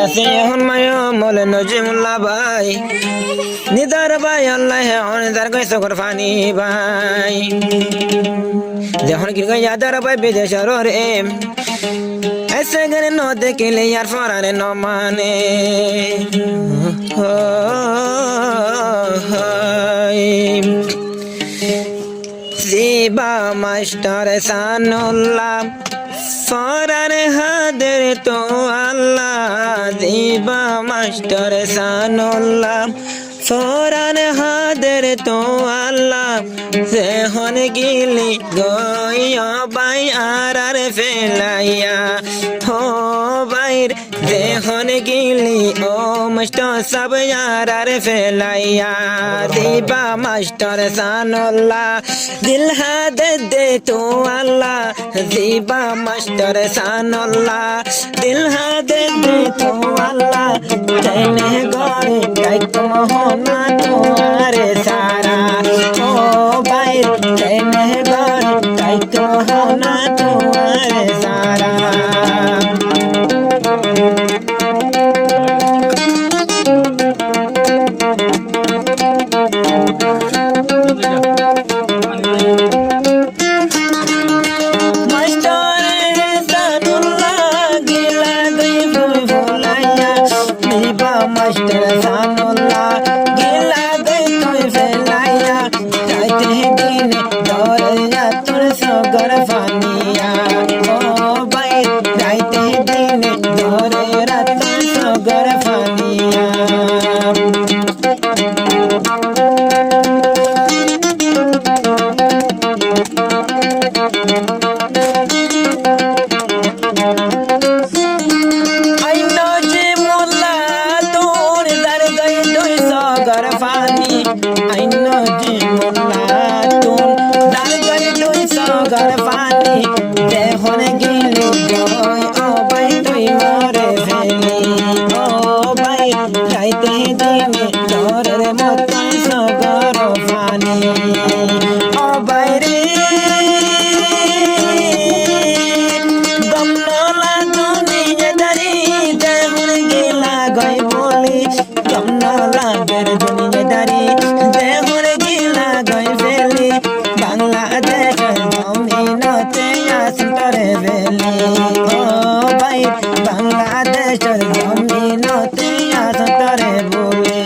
আছে এখন মায়ো মলে নজিমুল্লাহ ভাই নিদার ভাই আল্লাহ অনিদার কই সকর ফানি ভাই যখন কি গই আদার ভাই বিদেশর রে ऐसे गने न देखले यार फराने न माने जीबा मास्टर सानुल्ला फराने हादर तो अल्लाह जीबा मास्टर सानुल्ला फराने हादर तो अल्लाह सेहन गिली गया बाई आर फेलाया हो বাইর দেহন গিলি ও মাস্টার সব यार ফেলাইয়া দিবা মাস্টার সানুল্লাহ দিল হাদ দে তো আল্লাহ দিবা মাস্টার সানুল্লাহ দিল হাদ দে তো আল্লাহ তেনে গরে গাইত মোহনা তোরে সারা ও বাইর তেনে গরে গাইত মোহনা তোরে সারা मास्टर सानुल्लाह गिला दे तोय फेलाया जाते दिन दौड़या तुर सगर फानिया ओ भाई जाते दिन दौड़या तुर सगर फानिया I know Jimola tun dar gai doi sagar pani dehone gili goy o bai tui more veli o bai jaite dine dore motai sagar pani o bai re gamnola duniya dari dehone gila goy boli gamnola ber duniya dari Bangladesh जमीन तिया सतरे बोले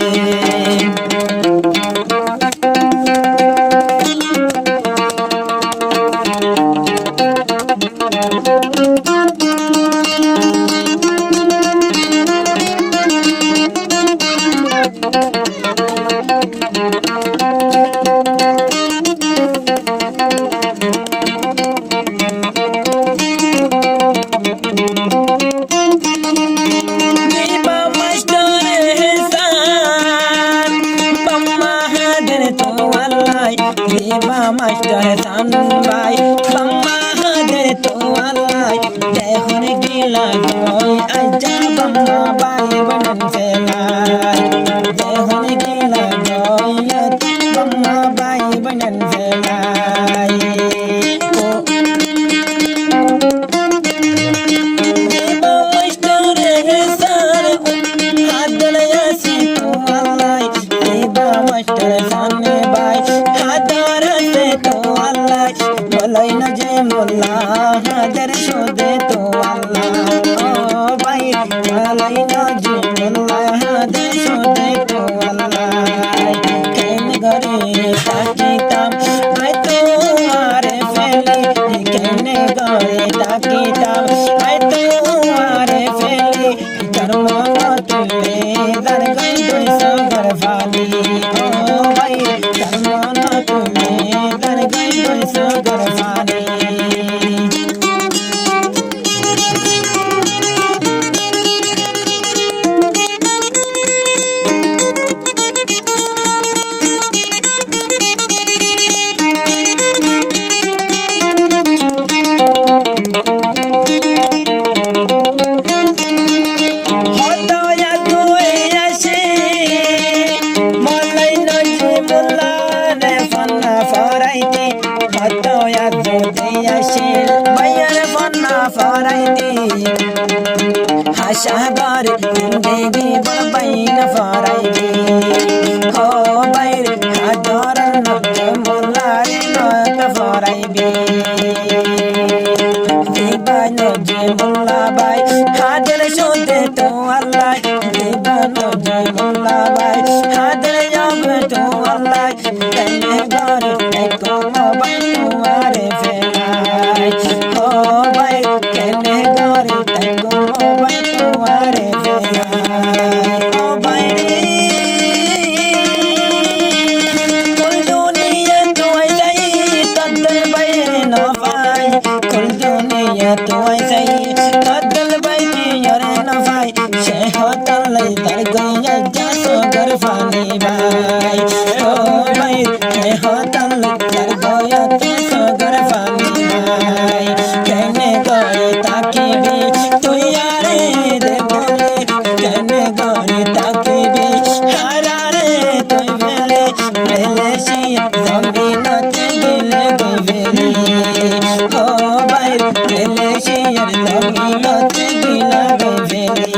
देवा master सानू भाई बम्मा हादर तो अल्लाह देहन गिला गोई आजा बम्मा भाई बनन फेलाई देहन गिला गोई बम्मा भाई बनन फेलाई देवा मास्टर सार हादर यासी तो अल्लाह देवा मास्टर सानू भाई मोल्ला हादर शोदे तो अल्लाह ओ भाई मलाई नजी मोल्ला हादर शोदे तो अल्लाह कैन घरे ताकीताम आय तो आरे फेली कैन घरे ताकीताम आय तो आरे फेली कर्मा तुले दर गई दोई सगर फाली ओ भाई कर्मा तुले दर गई दोई सगर फाली সাগর জিন্দেগি বড়বাই না ফরাইবি ও বাইর হাদর নজ মোল্লার নত ফরাইবি দিবা নজি মোল্লা বাই হাদের সোতে তো আল্লাহ দিবা নজি মোল্লা বাই হাদের যাব তো আল্লাহ কেনে ঘরে একো বাই তোমারে ফেলাই ও বাই কেনে ঘরে একো বাই তোমারে ফেলাই ও বাই রে কুল দুনিয়া তোয় যাই তদ্দল বাইরে না পাই কুল দুনিয়া তোয় যাই তদ্দল বাইরে ইয়ারে না পাই সে হতালাই তার গয়া যাসো গর ফানি ভাই ও ভাই সে হতালাই তার গয়া যাসো গর ফানি ভাই কেনে গরে তাকিবি তুই আরে রে বলে কেনে গরে তাকিবি হারারে তুই বেলে বেলে শিয়া জমিনতে গেলে গইবেলি ও ভাই বেলে শিয়া জমিনতে গিলা গইবেলি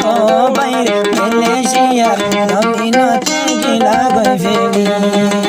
ও ভাই বেলে শিয়া জমিনতে গিলা গইবেলি